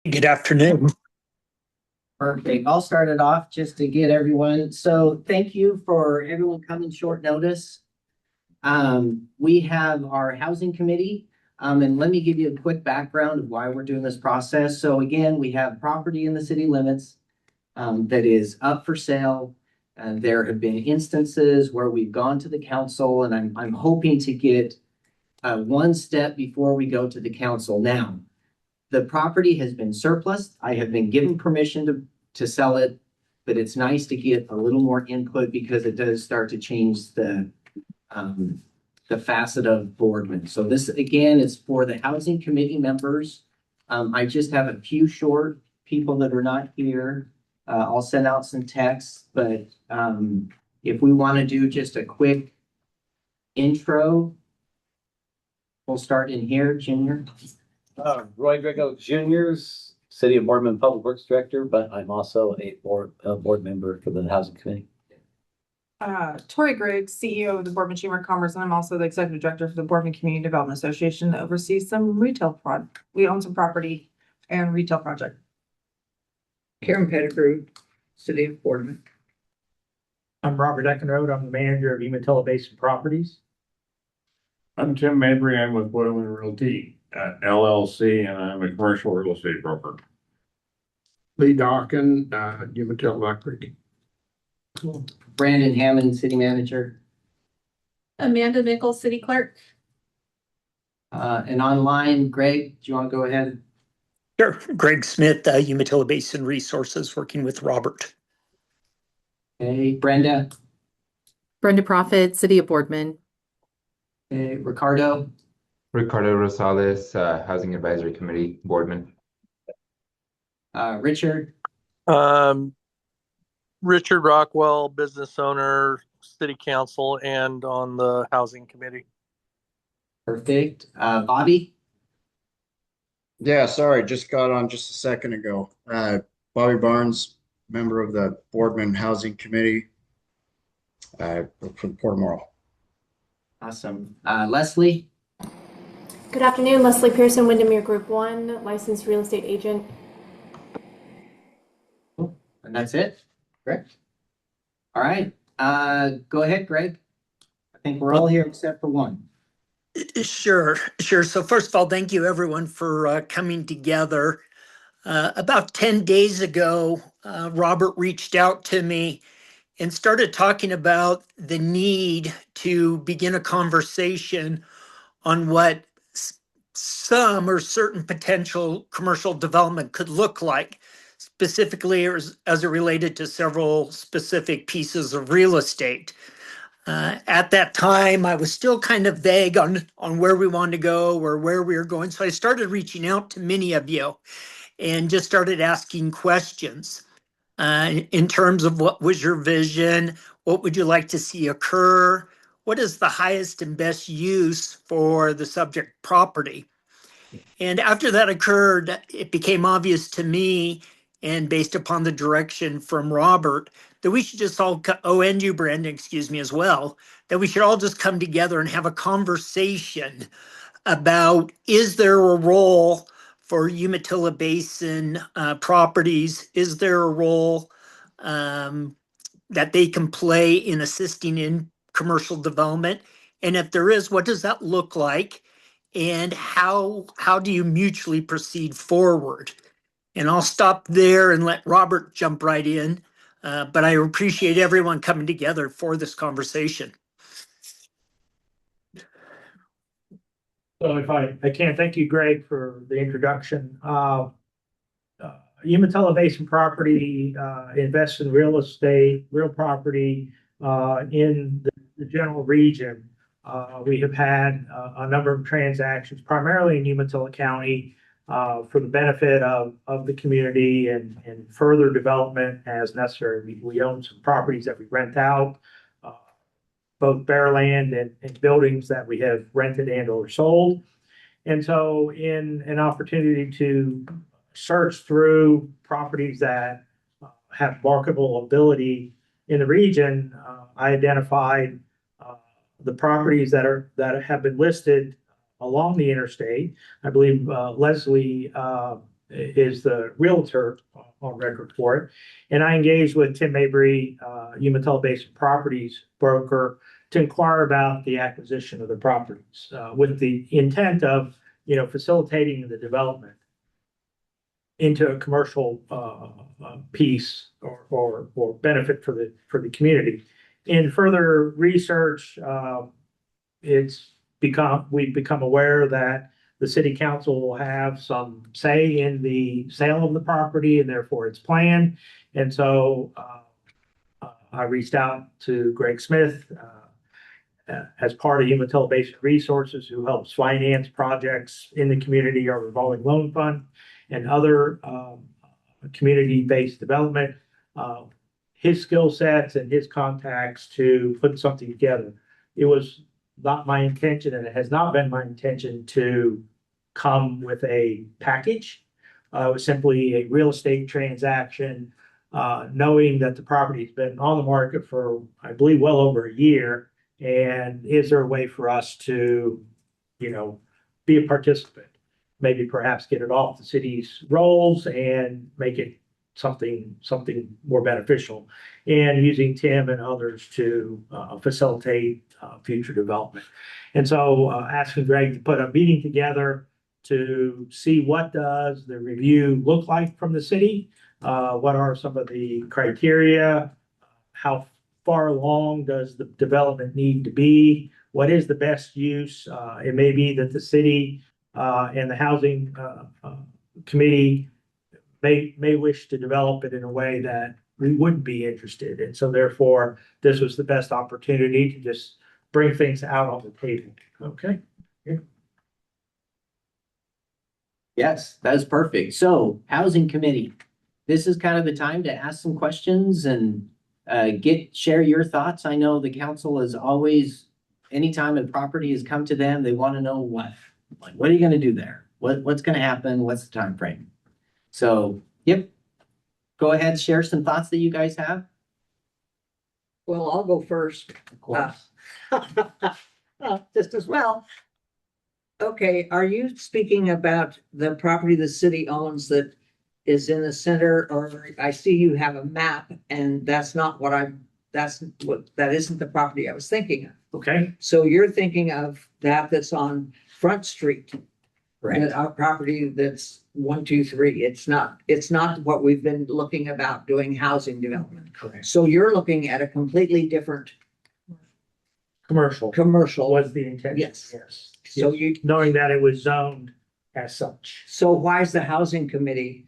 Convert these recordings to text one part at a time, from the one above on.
Good afternoon. Perfect. I'll start it off just to get everyone. So thank you for everyone coming short notice. We have our housing committee. And let me give you a quick background of why we're doing this process. So again, we have property in the city limits that is up for sale. And there have been instances where we've gone to the council, and I'm hoping to get one step before we go to the council. Now, the property has been surplus. I have been given permission to sell it, but it's nice to get a little more input because it does start to change the facet of Boardman. So this, again, is for the housing committee members. I just have a few short people that are not here. I'll send out some texts, but if we want to do just a quick intro, we'll start in here, Junior. Roy Grego Jr.'s City of Boardman Public Works Director, but I'm also a board member for the Housing Committee. Tori Griggs, CEO of the Boardman Chamber of Commerce, and I'm also the Executive Director for the Boardman Community Development Association that oversees some retail We own some property and retail project. Karen Pettigrew, City of Boardman. I'm Robert Eckenrode. I'm the manager of Umatilla Basin Properties. I'm Tim Mabry. I'm with Boardman Realty LLC, and I'm a commercial real estate broker. Lee Dawkin, Umatilla Electric. Brandon Hammond, City Manager. Amanda Mickles, City Clerk. And online, Greg, do you want to go ahead? Sure. Greg Smith, Umatilla Basin Resources, working with Robert. Okay, Brenda. Brenda Prophet, City of Boardman. Okay, Ricardo. Ricardo Rosales, Housing Advisory Committee, Boardman. Richard. Richard Rockwell, business owner, city council, and on the housing committee. Perfect. Bobby. Yeah, sorry, just got on just a second ago. Bobby Barnes, member of the Boardman Housing Committee for the Port of Morrow. Awesome. Leslie. Good afternoon, Leslie Pearson, Windermere Group 1, licensed real estate agent. And that's it? Correct. All right. Go ahead, Greg. I think we're all here except for one. Sure. So first of all, thank you everyone for coming together. About 10 days ago, Robert reached out to me and started talking about the need to begin a conversation on what some or certain potential commercial development could look like, specifically as it related to several specific pieces of real estate. At that time, I was still kind of vague on where we wanted to go or where we were going. So I started reaching out to many of you and just started asking questions in terms of what was your vision? What would you like to see occur? What is the highest and best use for the subject property? And after that occurred, it became obvious to me, and based upon the direction from Robert, that we should just all, and you, Brandon, excuse me, as well, that we should all just come together and have a conversation about, is there a role for Umatilla Basin properties? Is there a role that they can play in assisting in commercial development? And if there is, what does that look like? And how do you mutually proceed forward? And I'll stop there and let Robert jump right in. But I appreciate everyone coming together for this conversation. So if I can thank you, Greg, for the introduction. Umatilla Basin Property invests in real estate, real property in the general region. We have had a number of transactions, primarily in Umatilla County, for the benefit of the community and further development as necessary. We own some properties that we rent out, both bare land and buildings that we have rented and or sold. And so in an opportunity to search through properties that have marketable ability in the region, I identified the properties that have been listed along the interstate. I believe Leslie is the realtor on record for it. And I engaged with Tim Mabry, Umatilla Basin Properties broker, to inquire about the acquisition of the properties, with the intent of, facilitating the development into a commercial piece or benefit for the community. In further research, we've become aware that the city council will have some say in the sale of the property and therefore its plan. And so I reached out to Greg Smith as part of Umatilla Basin Resources, who helps finance projects in the community, our revolving loan fund, and other community-based development. His skill sets and his contacts to put something together. It was not my intention, and it has not been my intention to come with a package. It was simply a real estate transaction, knowing that the property's been on the market for, I believe, well over a year. And is there a way for us to, be a participant? Maybe perhaps get it off the city's rolls and make it something more beneficial, and using Tim and others to facilitate future development. And so asking Greg to put a meeting together to see what does the review look like from the city, what are some of the criteria, how far along does the development need to be, what is the best use. It may be that the city and the housing committee may wish to develop it in a way that we wouldn't be interested in. So therefore, this was the best opportunity to just bring things out on the table. Okay. Yes, that is perfect. So, housing committee, this is kind of the time to ask some questions and share your thoughts. I know the council is always, anytime a property has come to them, they want to know what are you going to do there? What's going to happen? What's the time frame? So, yep. Go ahead, share some thoughts that you guys have. Well, I'll go first. Of course. Just as well. Okay, are you speaking about the property the city owns that is in the center, or I see you have a map and that isn't the property I was thinking of. Okay. So you're thinking of that's on Front Street. Right. That our property that's 1, 2, 3. It's not what we've been looking about doing housing development. Correct. So you're looking at a completely different Commercial commercial. was the intention. Yes. Yes. So Yes. Knowing that it was zoned as such. So why is the housing committee,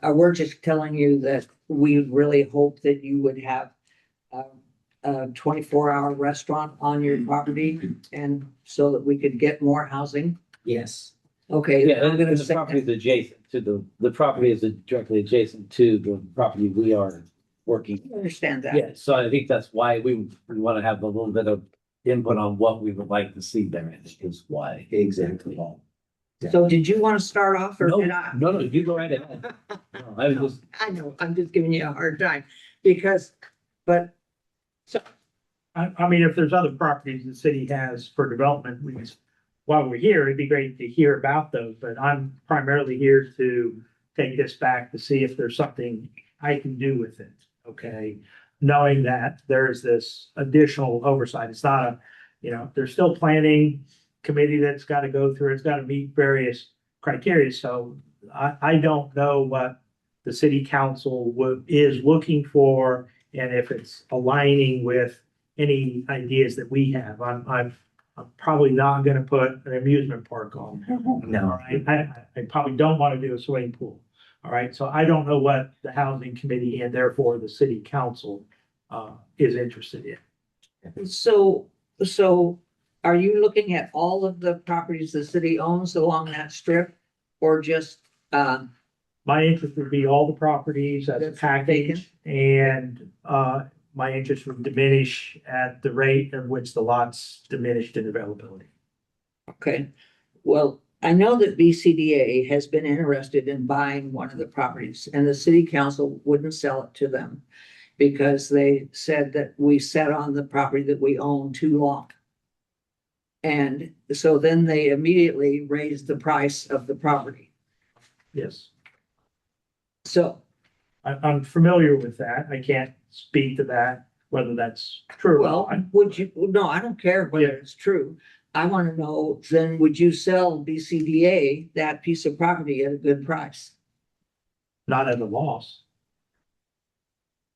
we're just telling you that we really hope that you would have a 24-hour restaurant on your property, and so that we could get more housing? Yes. Okay. Yeah, I'm and gonna the say property is adjacent to the property is directly adjacent to the property we are working. I understand that. Yeah, so I think that's why we want to have a little bit of input on what we would like to see there, I think is why. Exactly. So did you want to start off, or No, did I? no, you go right ahead. No, I was just, I know, I'm just giving you a hard time but I mean, if there's other properties the city has for development, while we're here, it'd be great to hear about those, but I'm primarily here to take this back to see if there's something I can do with it, okay? Knowing that there's this additional oversight. It's not there's still planning committee that's got to go through, it's got to meet various criteria. So I don't know what the city council is looking for, and if it's aligning with any ideas that we have. I'm probably not gonna put an amusement park on. No. All right, I probably don't want to do a swimming pool. All right, so I don't know what the housing committee and therefore the city council is interested in. so are you looking at all of the properties the city owns along that strip, or just My interest would be all the properties as a That's package, and my interest would diminish at the rate at which the lots diminished in availability. okay? Well, I know that BCDA has been interested in buying one of the properties, and the city council wouldn't sell it to them because they said that we sat on the property that we own too long. And so then they immediately raised the price of the property. Yes. So, I'm familiar with that. I can't speak to that, whether that's true or well, not. would you, no, I don't care whether Yeah. it's true. I want to know, then would you sell BCDA that piece of property at a good price? Not at a loss.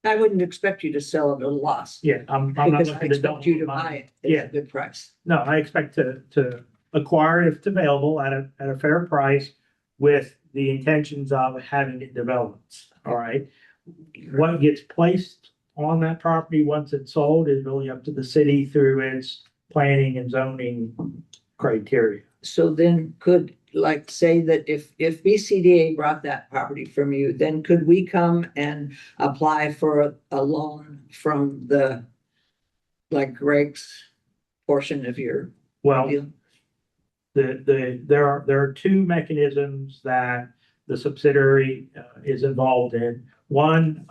I wouldn't expect you to sell it at a loss. Yeah, I'm not Because I looking to double expect you to money. buy it at Yeah. a good price. No, I expect to acquire it if it's available at a fair price with the intentions of having it developed. All right. What gets placed on that property once it's sold is really up to the city through its planning and zoning criteria. So then could, like, say that if BCDA brought that property from you, then could we come and apply for a loan from the, like Greg's portion of your Well, deal? there are two mechanisms that the subsidiary is involved in. One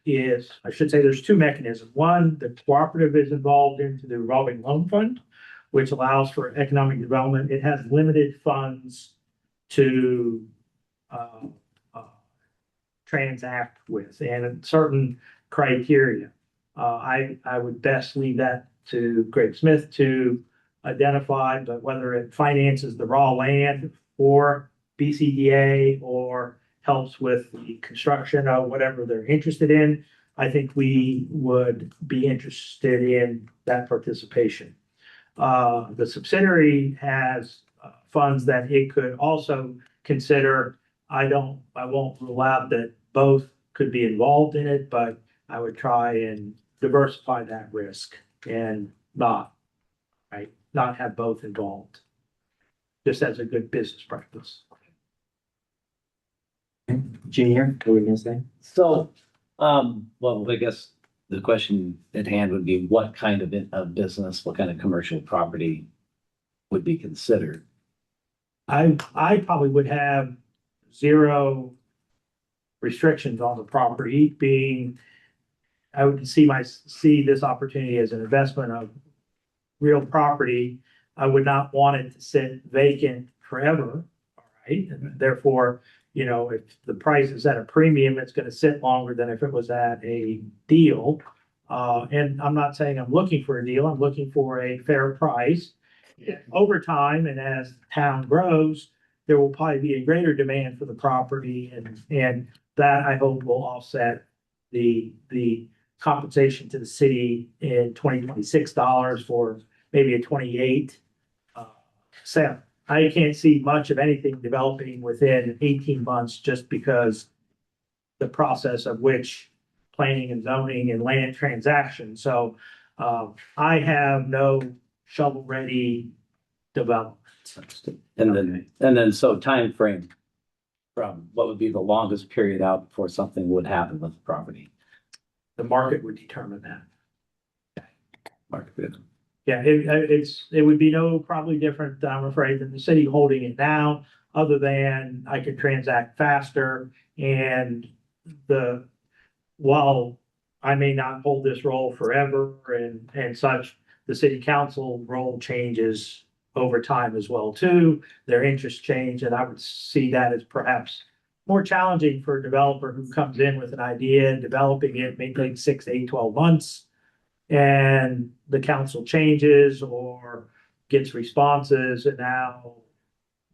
is, I should say there's two mechanisms. One, the cooperative is involved into the revolving loan fund, which allows for economic development. It has limited funds to uh, uh, transact with and certain criteria. I would best leave that to Greg Smith to identify, but whether it finances the raw land or BCDA or helps with the construction of whatever they're interested in, I think we would be interested in that participation. The subsidiary has funds that it could also consider. I won't rule out that both could be involved in it, but I would try and diversify that risk and not have both involved. Just as a good business practice. Junior, what were you gonna say? So, well, I guess the question at hand would be what kind of business, what kind of commercial property would be considered? I probably would have zero restrictions on the property being, I would see this opportunity as an investment of real property. I would not want it to sit vacant forever, all right? And therefore, if the price is at a premium, it's gonna sit longer than if it was at a deal. And I'm not saying I'm looking for a deal, I'm looking for a fair price. Over time, and as the town grows, there will probably be a greater demand for the property and that I hope will offset the compensation to the city in 2026 dollars for maybe a 28 sale. I can't see much of anything developing within 18 months just because the process of which planning and zoning and land transaction. So I have no shovel-ready development. And then so time frame from what would be the longest period out before something would happen with the property? The market would determine that. Market. Yeah, it would be probably different, I'm afraid, than the city holding it now, other than I could transact faster and while I may not hold this role forever and such, the city council role changes over time as well too. Their interests change, and I would see that as perhaps more challenging for a developer who comes in with an idea and developing it may take 6, 8, 12 months. And the council changes or gets responses, and now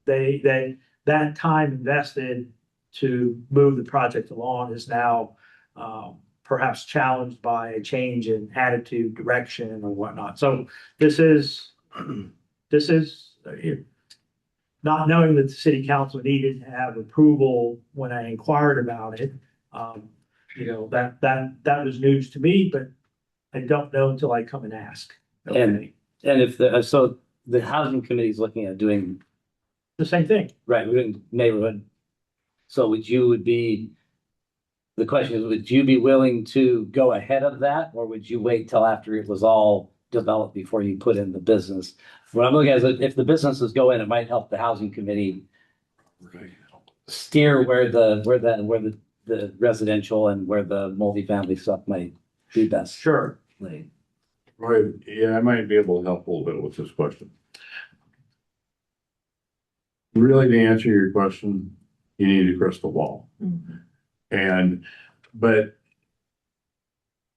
that time invested to move the project along is now perhaps challenged by a change in attitude, direction, or whatnot. So this is not knowing that the city council needed to have approval when I inquired about it. That was news to me, but I don't know until I come and ask. And if so the housing committee is looking at doing The same thing. right, we're in neighborhood. So the question is, would you be willing to go ahead of that, or would you wait till after it was all developed before you put in the business? What I'm looking at is if the businesses go in, it might help the housing committee steer where the residential and where the multifamily stuff might be best. Sure. Like, Right, yeah, I might be able to help a little bit with this question. Really, to answer your question, you need a crystal ball. And, but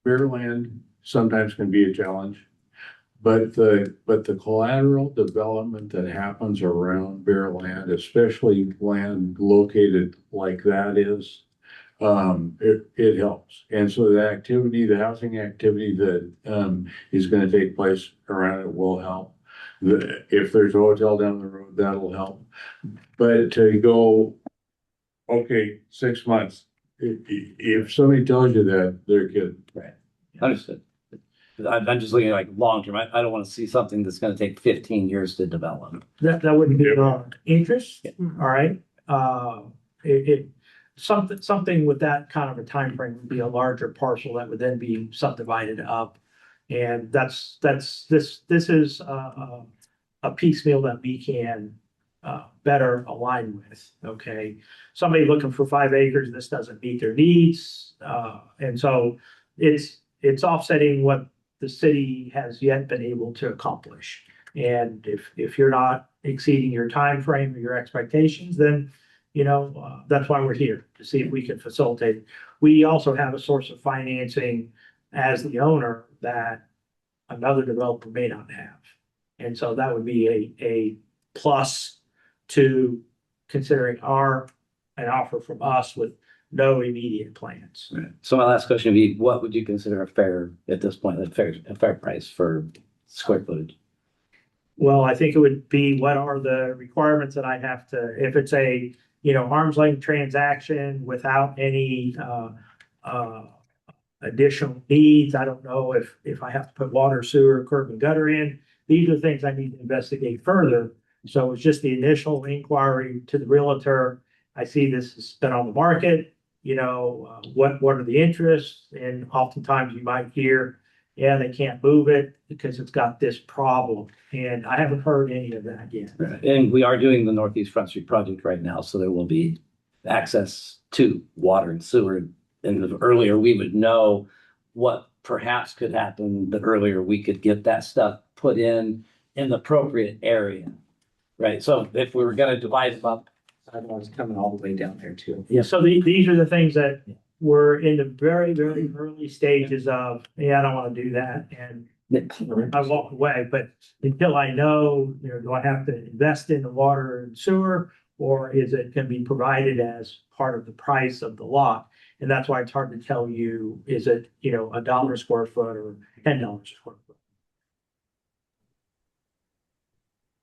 bare land sometimes can be a challenge. But the collateral development that happens around bare land, especially land located like that is, it helps. And so the activity, the housing activity that, is gonna take place around it will help. If there's a hotel down the road, that'll help. But to go, okay, 6 months, if somebody tells you that, they're kidding. Right. Understood. I'm just looking at like long term. I don't want to see something that's going to take 15 years to develop. That wouldn't be our interest, all right? Something with that kind of a time frame would be a larger parcel that would then be subdivided up. And this is a piecemeal that we can better align with, okay? Somebody looking for 5 acres, this doesn't meet their needs. And so it's offsetting what the city has yet been able to accomplish. And if you're not exceeding your time frame or your expectations, then, that's why we're here, to see if we can facilitate. We also have a source of financing as the owner that another developer may not have. And so that would be a plus to considering an offer from us with no immediate plans. Right. So my last question would be, what would you consider a fair, at this point, a fair price for square footage? Well, I think it would be, what are the requirements that I have to, if it's a, arm's length transaction without any additional needs. I don't know if I have to put water, sewer, curb and gutter in. These are things I need to investigate further. So it's just the initial inquiry to the realtor. I see this has been on the market. What are the interests? And oftentimes you might hear, yeah, they can't move it because it's got this problem. And I haven't heard any of that yet. Right. And we are doing the Northeast Front Street project right now, so there will be access to water and sewer. And the earlier we would know what perhaps could happen, the earlier we could get that stuff put in the appropriate area. Right. So if we were going to divide them up, Sidewalks coming all the way down there too. Yeah, so these are the things that we're in the very, very early stages of, I don't want to do that. And I walk away, but until I know, do I have to invest in the water and sewer, or is it can be provided as part of the price of the lot? And that's why it's hard to tell you, is it, $1 a square foot or $10 a square foot?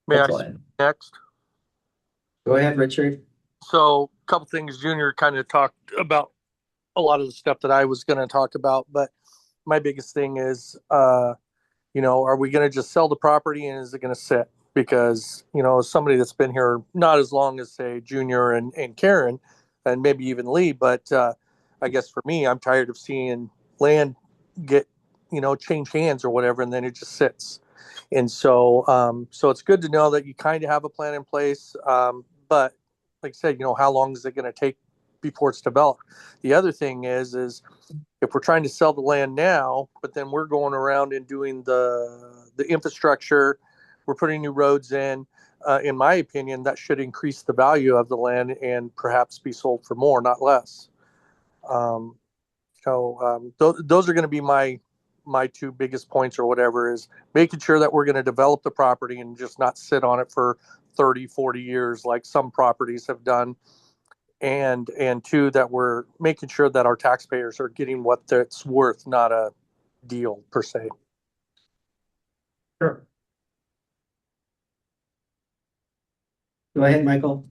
May I That's all I speak have. next? Go ahead, Richard. So a couple things Junior kind of talked about a lot of the stuff that I was going to talk about, but my biggest thing is, are we going to just sell the property and is it going to sit? Because, somebody that's been here not as long as say Junior and Karen and maybe even Lee, but I guess for me, I'm tired of seeing land get, change hands or whatever, and then it just sits. And so, so it's good to know that you kind of have a plan in place. But like I said, how long is it going to take before it's developed? The other thing is if we're trying to sell the land now, but then we're going around and doing the infrastructure, we're putting new roads in my opinion, that should increase the value of the land and perhaps be sold for more, not less. Those are going to be my two biggest points or whatever, is making sure that we're going to develop the property and just not sit on it for 30, 40 years like some properties have done. And two, that we're making sure that our taxpayers are getting what it's worth, not a deal per se. Sure. Go ahead, Michael.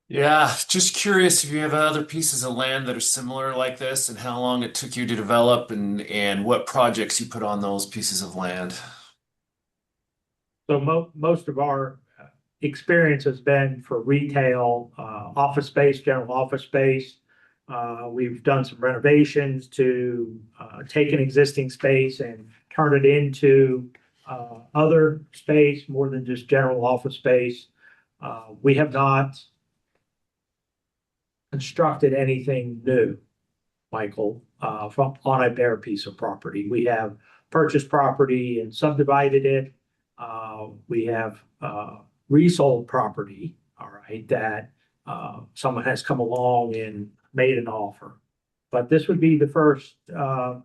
Yeah, just curious if you have other pieces of land that are similar like this and how long it took you to develop and what projects you put on those pieces of land. So most of our experience has been for retail, office space, general office space. We've done some renovations to take an existing space and turn it into other space more than just general office space. We have not constructed anything new, Michael, on a bare piece of property. We have purchased property and subdivided it. We have resold property all right, that someone has come along and made an offer. But this would be the first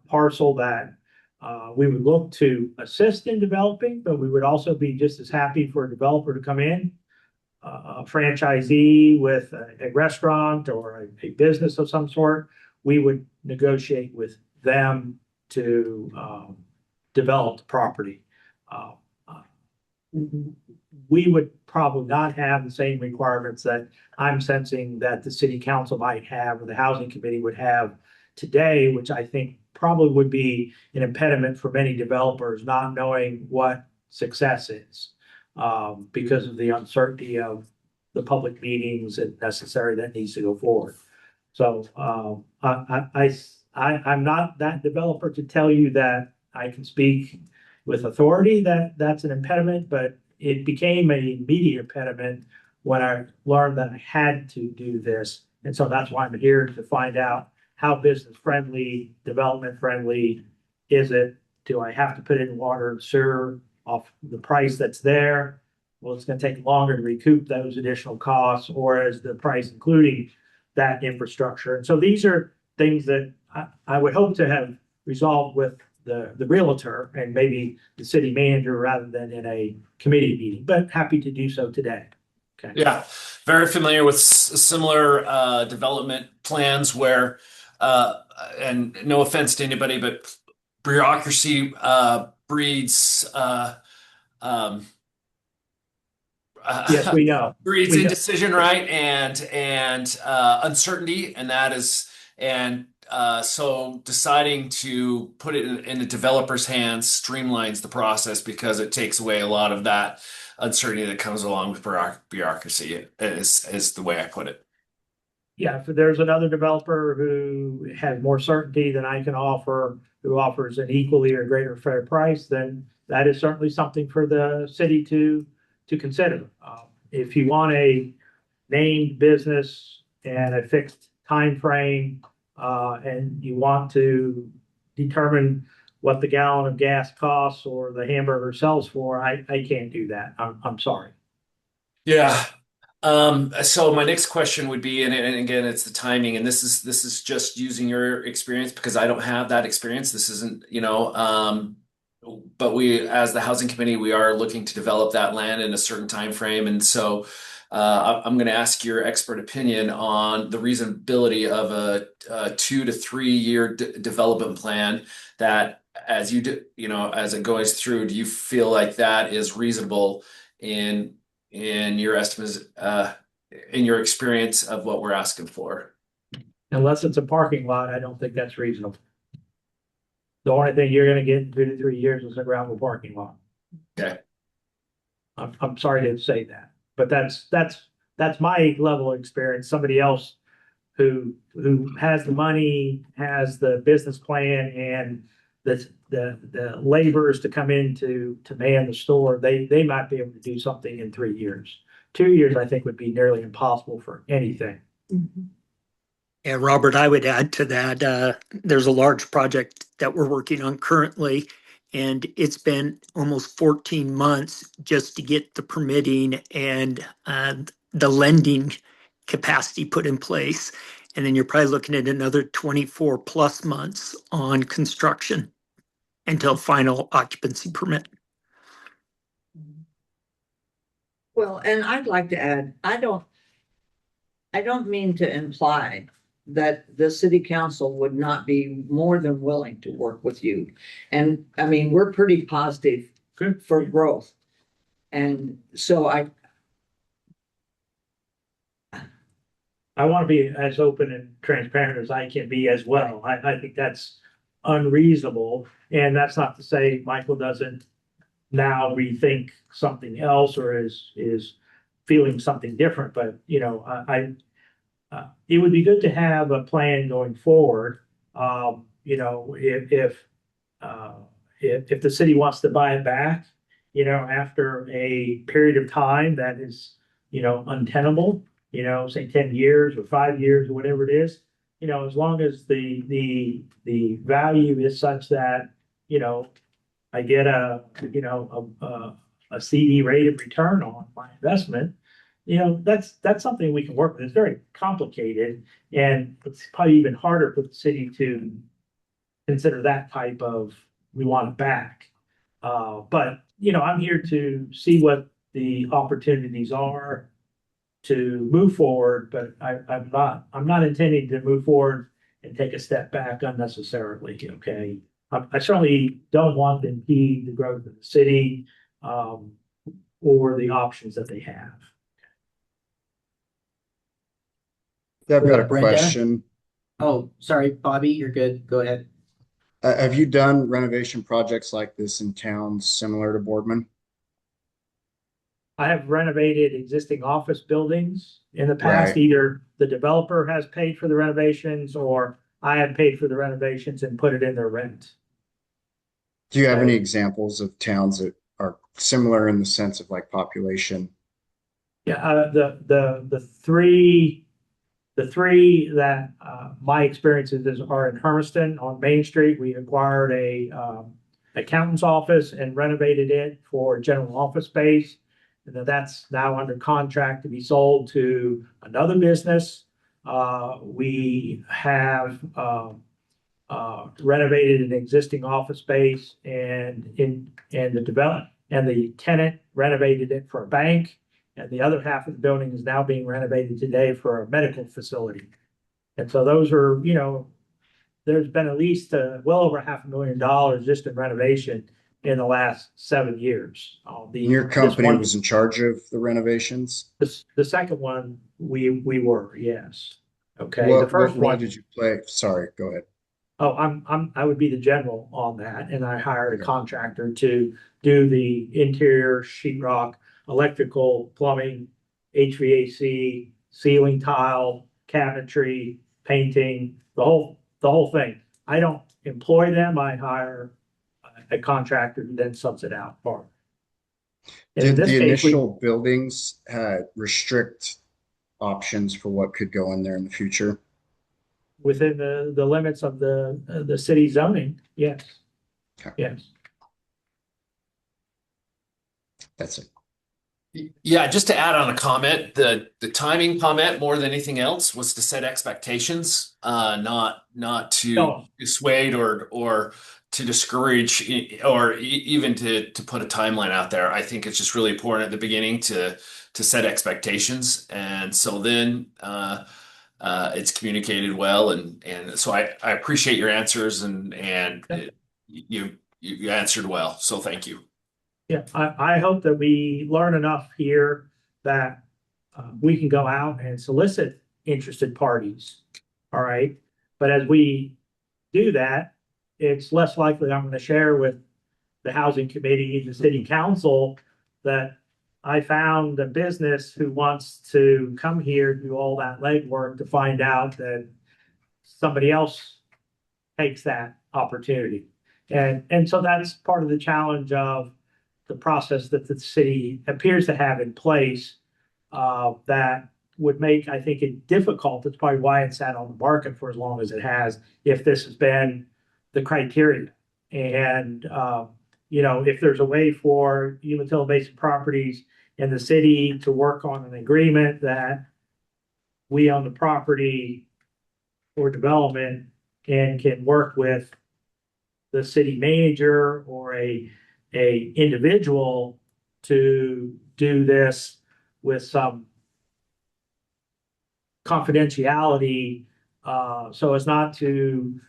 parcel that we would look to assist in developing, but we would also be just as happy for a developer to come in, a franchisee with a restaurant or a business of some sort. We would negotiate with them to develop the property. Uh, uh, we would probably not have the same requirements that I'm sensing that the city council might have or the housing committee would have today, which I think probably would be an impediment for many developers not knowing what success is, because of the uncertainty of the public meetings and necessary that needs to go forward. So I'm not that developer to tell you that I can speak with authority that that's an impediment, but it became an immediate impediment when I learned that I had to do this. And so that's why I'm here to find out how business friendly, development friendly is it? Do I have to put in water and sewer off the price that's there? Well, it's going to take longer to recoup those additional costs, or is the price including that infrastructure? And so these are things that I would hope to have resolved with the realtor and maybe the city manager rather than in a committee meeting, but happy to do so today. Okay. Yeah, very familiar with similar development plans where, and no offense to anybody, but bureaucracy breeds um, Yes, we know. breeds We know. indecision, right? And uncertainty, and that is so deciding to put it in the developer's hands streamlines the process because it takes away a lot of that uncertainty that comes along with bureaucracy. Is the way I put it. Yeah, if there's another developer who has more certainty than I can offer, who offers an equally or greater fair price, then that is certainly something for the city to consider. If you want a named business and a fixed time frame, and you want to determine what the gallon of gas costs or the hamburger sells for, I can't do that. I'm sorry. Yeah. So my next question would be, and again, it's the timing, and this is just using your experience because I don't have that experience. This isn't, but we, as the housing committee, we are looking to develop that land in a certain time frame, and so I'm going to ask your expert opinion on the reasonability of a 2 to 3 year development plan that, as you do, as it goes through, do you feel like that is reasonable in your estimates, in your experience of what we're asking for? Unless it's a parking lot, I don't think that's reasonable. The only thing you're gonna get in 2 to 3 years is a gravel parking lot. Okay. I'm sorry to say that, but that's my level of experience. Somebody else who has the money, has the business plan and the laborers to come in to man the store, they might be able to do something in 3 years. 2 years, I think, would be nearly impossible for anything. Yeah, Robert, I would add to that. There's a large project that we're working on currently, and it's been almost 14 months just to get the permitting and the lending capacity put in place. And then you're probably looking at another 24 plus months on construction until final occupancy permit. Well, and I'd like to add, I don't mean to imply that the city council would not be more than willing to work with you. And I mean, we're pretty positive for growth. And so I want to be as open and transparent as I can be as well. I think that's unreasonable. And that's not to say Michael doesn't now rethink something else or is feeling something different. But, it would be good to have a plan going forward. If the city wants to buy it back, after a period of time that is, untenable, say 10 years or 5 years or whatever it is, as long as the value is such that, I get a CD rate of return on my investment, that's something we can work with. It's very complicated, and it's probably even harder for the city to consider that type of, we want it back. But, I'm here to see what the opportunities are to move forward, but I'm not intending to move forward and take a step back unnecessarily, okay? I certainly don't want to impede the growth of the city, or the options that they have. Yeah, I've got a Brenda? question. Oh, sorry, Bobby, you're good. Go ahead. Have you done renovation projects like this in towns similar to Boardman? I have renovated existing office buildings in the past. Right. Either the developer has paid for the renovations or I have paid for the renovations and put it in their rent. Do you have any examples of towns that are similar in the sense of like population? Yeah, the three that my experiences are in Hermiston on Main Street. We acquired a accountant's office and renovated it for general office space. And that's now under contract to be sold to another business. We have renovated an existing office space and the tenant renovated it for a bank. And the other half of the building is now being renovated today for a medical facility. And so those are, there's been at least well over $500,000 just in renovation in the last 7 years. And your company was in charge of the renovations? The second one, we were, yes. Okay, What, the first what role one. did you play? Sorry, go ahead. Oh, I would be the general on that, and I hired a contractor to do the interior sheetrock, electrical, plumbing, HVAC, ceiling tile, cabinetry, painting, the whole thing. I don't employ them. I hire a contractor who then subs it out for me. In Did this the case, initial buildings restrict options for what could go in there in the future? within the limits of the city zoning, yes. Okay. Yes. That's it. Yeah, just to add on a comment, the timing comment more than anything else was to set expectations, not to No. dissuade or to discourage or even to put a timeline out there. I think it's just really important at the beginning to set expectations, and so then it's communicated well, and so I appreciate your answers and you answered well, so thank you. Yeah, I hope that we learn enough here that we can go out and solicit interested parties. All right. But as we do that, it's less likely I'm going to share with the housing committee, the city council, that I found a business who wants to come here, do all that legwork to find out that somebody else takes that opportunity. And so that's part of the challenge of the process that the city appears to have in place, that would make, I think, it difficult. It's probably why it sat on the market for as long as it has, if this has been the criteria. And, if there's a way for Umatilla Basin Properties and the city to work on an agreement that we own the property for development and can work with the city manager or a individual to do this with some confidentiality, so as not to,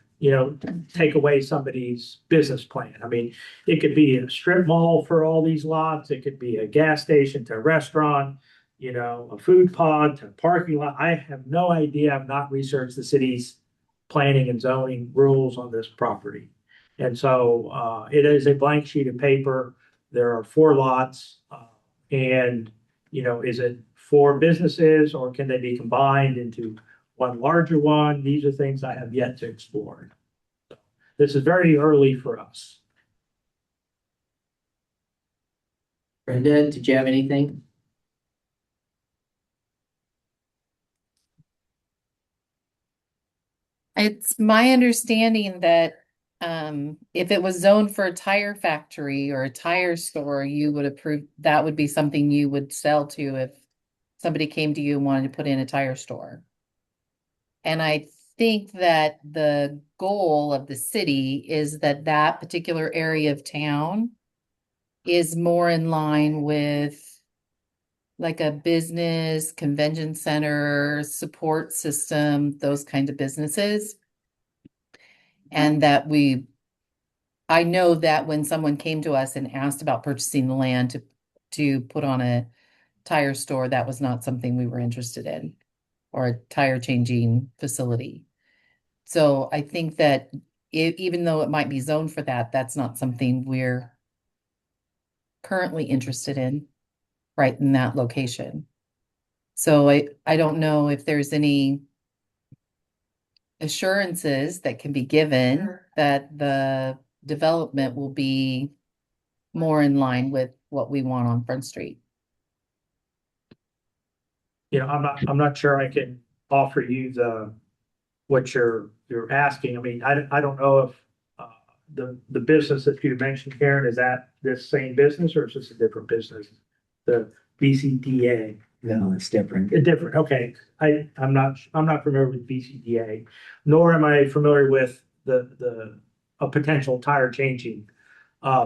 take away somebody's business plan. I mean, it could be a strip mall for all these lots. It could be a gas station to a restaurant, a food pod to a parking lot. I have no idea. I've not researched the city's planning and zoning rules on this property. And so it is a blank sheet of paper. There are 4 lots. And, is it 4 businesses or can they be combined into one larger one? These are things I have yet to explore. So this is very early for us. Brenda, did you have anything? It's my understanding that if it was zoned for a tire factory or a tire store, you would approve, that would be something you would sell to if somebody came to you and wanted to put in a tire store. And I think that the goal of the city is that that particular area of town is more in line with like a business, convention center, support system, those kinds of businesses. And that I know that when someone came to us and asked about purchasing the land to put on a tire store, that was not something we were interested in, or a tire changing facility. So I think that even though it might be zoned for that, that's not something we're currently interested in, right in that location. So I don't know if there's any assurances that can be given that the development will be more in line with what we want on Front Street. I'm not sure I can offer you what you're asking. I mean, I don't know if the business that you mentioned, Karen, is that this same business or is this a different business? The BCDA. No, it's different. Different, okay. I'm not familiar with BCDA, nor am I familiar with a potential tire changing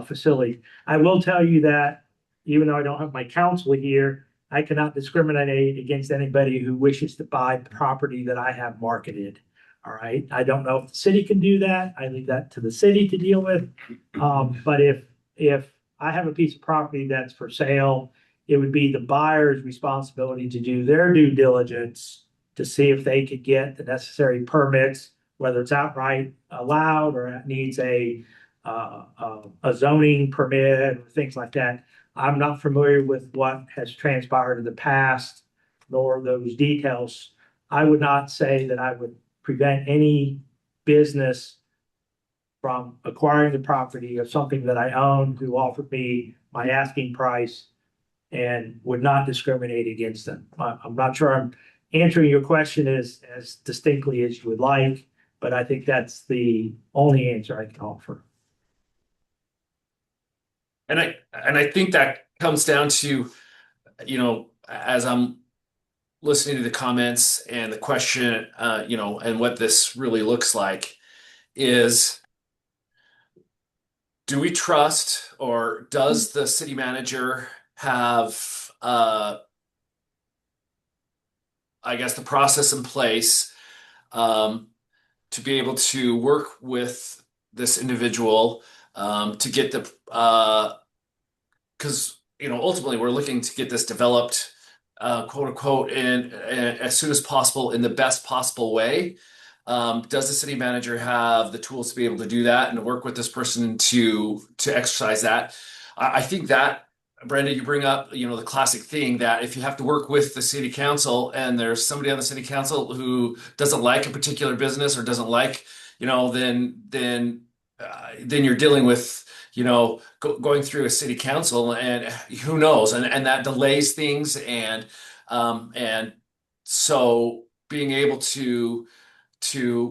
facility. I will tell you that even though I don't have my counsel here, I cannot discriminate against anybody who wishes to buy the property that I have marketed. All right. I don't know if the city can do that. I leave that to the city to deal with. But if I have a piece of property that's for sale, it would be the buyer's responsibility to do their due diligence to see if they could get the necessary permits, whether it's outright allowed or it needs a zoning permit or things like that. I'm not familiar with what has transpired in the past, nor those details. I would not say that I would prevent any business from acquiring the property of something that I own who offered me my asking price and would not discriminate against them. I'm not sure I'm answering your question as distinctly as you would like, but I think that's the only answer I can offer. And I think that comes down to, as I'm listening to the comments and the question, and what this really looks like is, do we trust, or does the city manager have, I guess, the process in place to be able to work with this individual to get because ultimately we're looking to get this developed, quote unquote, in as soon as possible in the best possible way. Does the city manager have the tools to be able to do that and to work with this person to exercise that? I think that, Brenda, you bring up, the classic thing that if you have to work with the city council and there's somebody on the city council who doesn't like a particular business or doesn't like, then you're dealing with, going through a city council, and who knows, and that delays things, and so being able to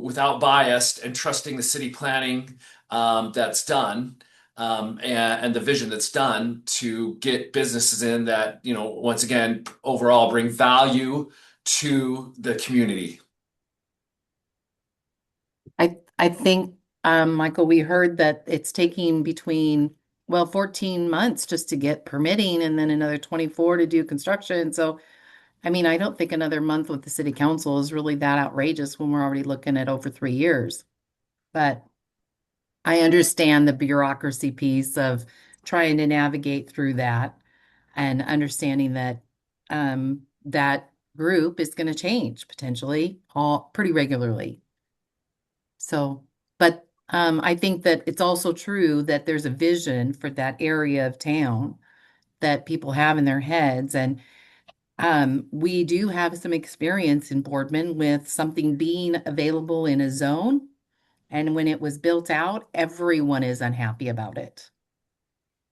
without bias and trusting the city planning that's done, and the vision that's done to get businesses in that, once again, overall bring value to the community. I think, Michael, we heard that it's taking between, 14 months just to get permitting and then another 24 to do construction. So, I mean, I don't think another month with the city council is really that outrageous when we're already looking at over 3 years. But I understand the bureaucracy piece of trying to navigate through that and understanding that that group is going to change potentially all pretty regularly. So, but I think that it's also true that there's a vision for that area of town that people have in their heads. And we do have some experience in Boardman with something being available in a zone. And when it was built out, everyone is unhappy about it.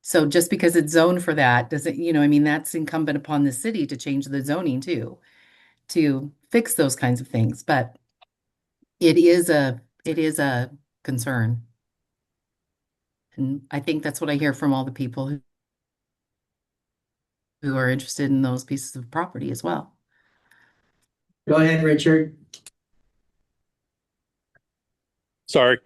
So just because it's zoned for that doesn't, I mean, that's incumbent upon the city to change the zoning too, to fix those kinds of things. But it is a concern. And I think that's what I hear from all the people who who are interested in those pieces of property as well. Go ahead, Richard. Sorry.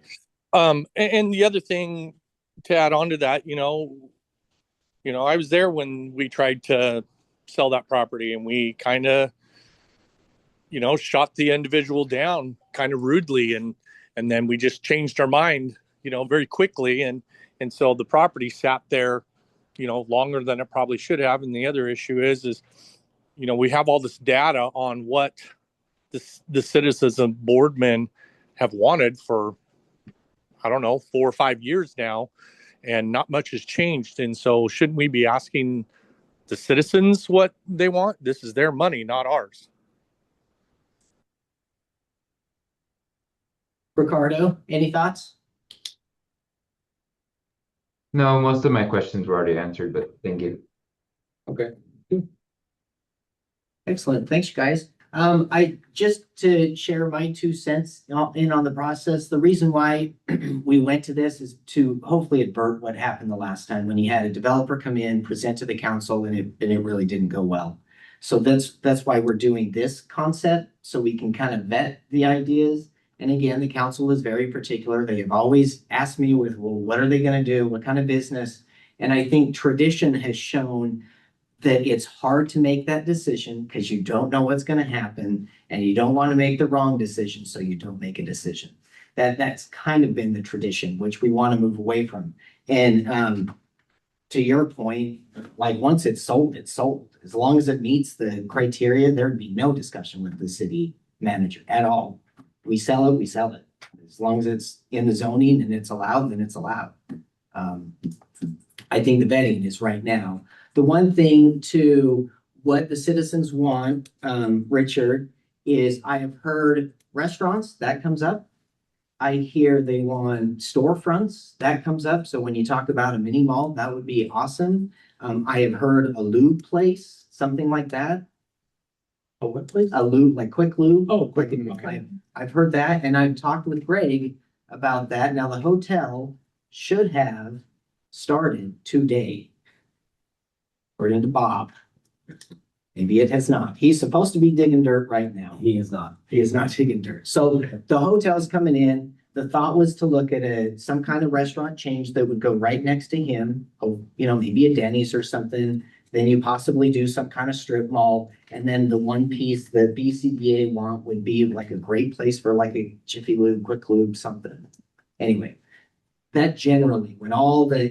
And the other thing to add on to that, I was there when we tried to sell that property, and we kind of, shot the individual down kind of rudely, and then we just changed our mind, very quickly, and so the property sat there, longer than it probably should have. And the other issue is, we have all this data on what the citizens of Boardman have wanted for, I don't know, 4 or 5 years now, and not much has changed. And so shouldn't we be asking the citizens what they want? This is their money, not ours. Ricardo, any thoughts? No, most of my questions were already answered, but thank you. Okay. Excellent. Thanks, guys. I just to share my 2 cents in on the process. The reason why we went to this is to hopefully avert what happened the last time when you had a developer come in, present to the council, and it really didn't go well. So that's why we're doing this concept, so we can kind of vet the ideas. And again, the council is very particular. They have always asked me with, well, what are they going to do? What kind of business? And I think tradition has shown that it's hard to make that decision because you don't know what's going to happen, and you don't want to make the wrong decision, so you don't make a decision. That's kind of been the tradition, which we want to move away from. And to your point, like once it's sold, it's sold. As long as it meets the criteria, there'd be no discussion with the city manager at all. We sell it, we sell it. As long as it's in the zoning and it's allowed, then it's allowed. I think the vetting is right now. The one thing to what the citizens want, Richard, is I have heard restaurants, that comes up. I hear they want storefronts, that comes up. So when you talk about a mini mall, that would be awesome. I have heard a lube place, something like that. Oh, what place? A lube, like quick lube. Oh, quick. Okay. I've heard that, and I've talked with Greg about that. Now, the hotel should have started today, according to Bob. Maybe it has not. He's supposed to be digging dirt right now. He is not. He is not digging dirt. So the hotel's coming in. The thought was to look at some kind of restaurant change that would go right next to him. Oh, maybe a Denny's or something. Then you possibly do some kind of strip mall. And then the one piece that BCBA want would be like a great place for like a Jiffy Lube, Quick Lube, something. Anyway, that generally, when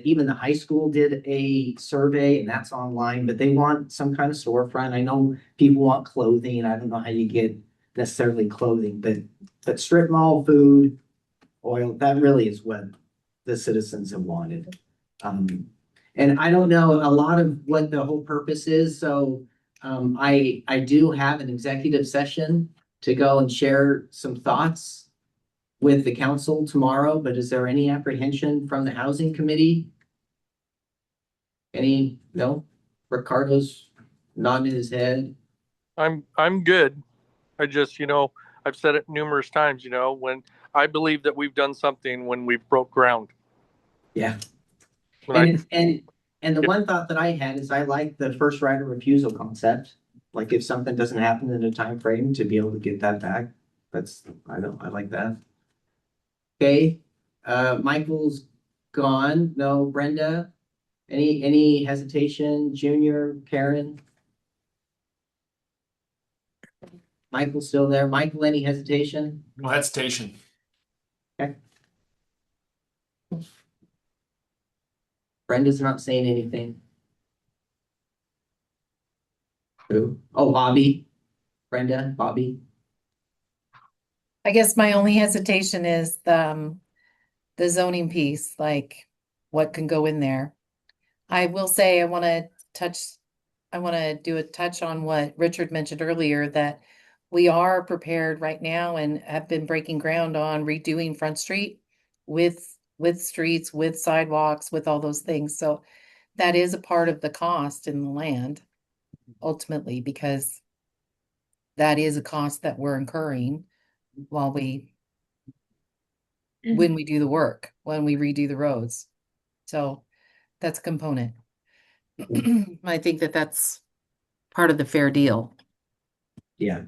even the high school did a survey, and that's online, but they want some kind of storefront. I know people want clothing. I don't know how you get necessarily clothing, but strip mall, food, oil, that really is what the citizens have wanted. And I don't know a lot of what the whole purpose is. So I do have an executive session to go and share some thoughts with the council tomorrow, but is there any apprehension from the housing committee? No? Ricardo's nodding his head. I'm good. I just, I've said it numerous times, when I believe that we've done something when we've broke ground. Yeah. When And the one thought that I had is I like the first right of refusal concept. Like if something doesn't happen in a time frame, to be able to get that back. I like that. Okay, Michael's gone. No, Brenda, any hesitation? Junior, Karen? Michael's still there. Michael, any hesitation? No hesitation. Okay. Brenda's not saying anything. Who? Oh, Bobby. Brenda, Bobby. I guess my only hesitation is the zoning piece, like what can go in there. I will say I want to do a touch on what Richard mentioned earlier, that we are prepared right now and have been breaking ground on redoing Front Street with streets, with sidewalks, with all those things. So that is a part of the cost in the land ultimately, because that is a cost that we're incurring while when we do the work, when we redo the roads. So that's a component. I think that that's part of the fair deal. Yeah.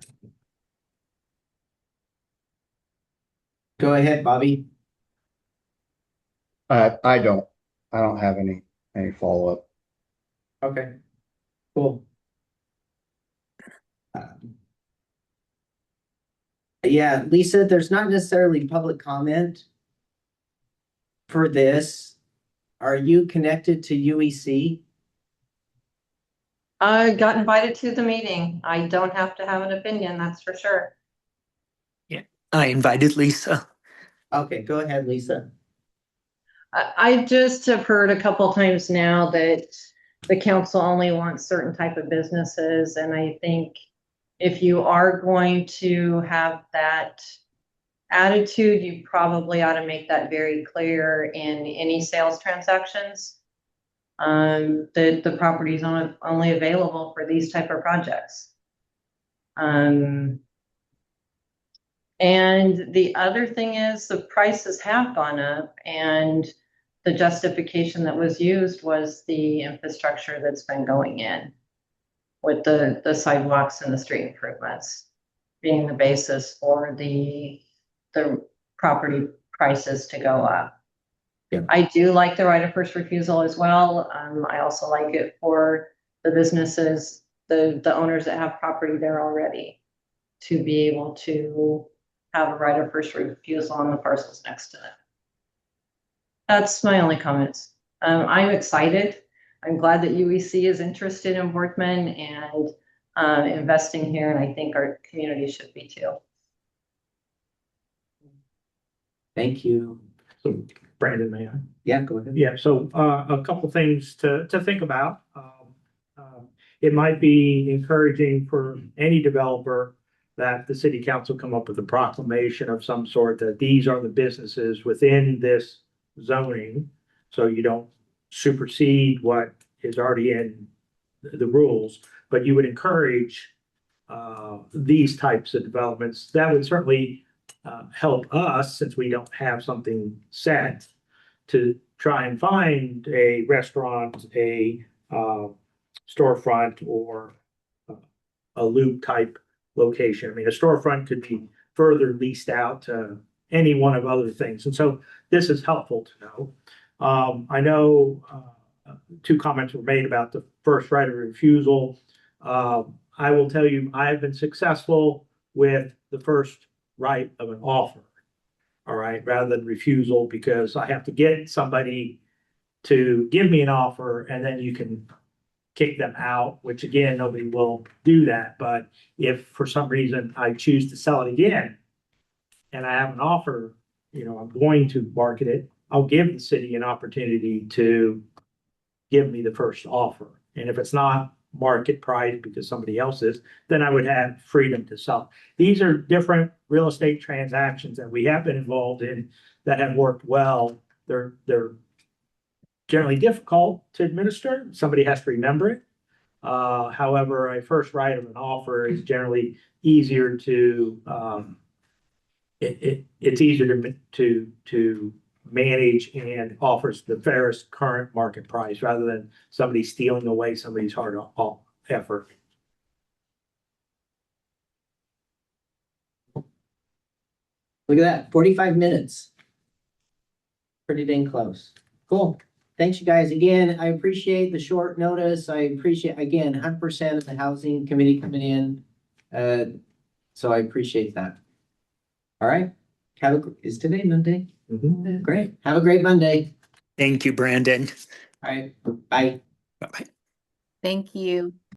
Go ahead, Bobby. I don't have any follow-up. Okay, cool. Um, Yeah, Lisa, there's not necessarily public comment for this. Are you connected to UEC? I got invited to the meeting. I don't have to have an opinion, that's for sure. Yeah, I invited Lisa. Okay, go ahead, Lisa. I just have heard a couple times now that the council only wants certain type of businesses, and I think if you are going to have that attitude, you probably ought to make that very clear in any sales transactions. That the property is only available for these type of projects. And the other thing is the prices have gone up, and the justification that was used was the infrastructure that's been going in with the sidewalks and the street improvements being the basis for the property prices to go up. Yeah. I do like the right of first refusal as well. I also like it for the businesses, the owners that have property there already, to be able to have a right of first refusal on the parcels next to them. That's my only comments. I'm excited. I'm glad that UEC is interested in Boardman and investing here, and I think our community should be too. Thank you. So Brandon, may I? Yeah, go ahead. Yeah, so a couple things to think about. It might be encouraging for any developer that the city council come up with a proclamation of some sort that these are the businesses within this zoning. So you don't supersede what is already in the rules, but you would encourage these types of developments. That would certainly help us, since we don't have something set, to try and find a restaurant, a storefront, or a loop type location. I mean, a storefront could be further leased out to any one of other things. And so this is helpful to know. I know two comments were made about the first right of refusal. I will tell you, I have been successful with the first right of an offer. All right, rather than refusal, because I have to get somebody to give me an offer and then you can kick them out, which again, nobody will do that. But if for some reason I choose to sell it again and I have an offer, I'm going to market it, I'll give the city an opportunity to give me the first offer. And if it's not market price because somebody else is, then I would have freedom to sell. These are different real estate transactions that we have been involved in that have worked well. They're generally difficult to administer. Somebody has to remember it. However, a first right of an offer is generally easier to it's easier to manage and offers the fairest current market price rather than somebody stealing away somebody's hard effort. Look at that, 45 minutes. Pretty dang close. Cool. Thanks, you guys. Again, I appreciate the short notice. I appreciate, again, 100% of the housing committee coming in. So I appreciate that. All right. Is today Monday? Mm-hmm. Great. Have a great Monday. Thank you, Brandon. All right. Bye. Bye-bye. Thank you.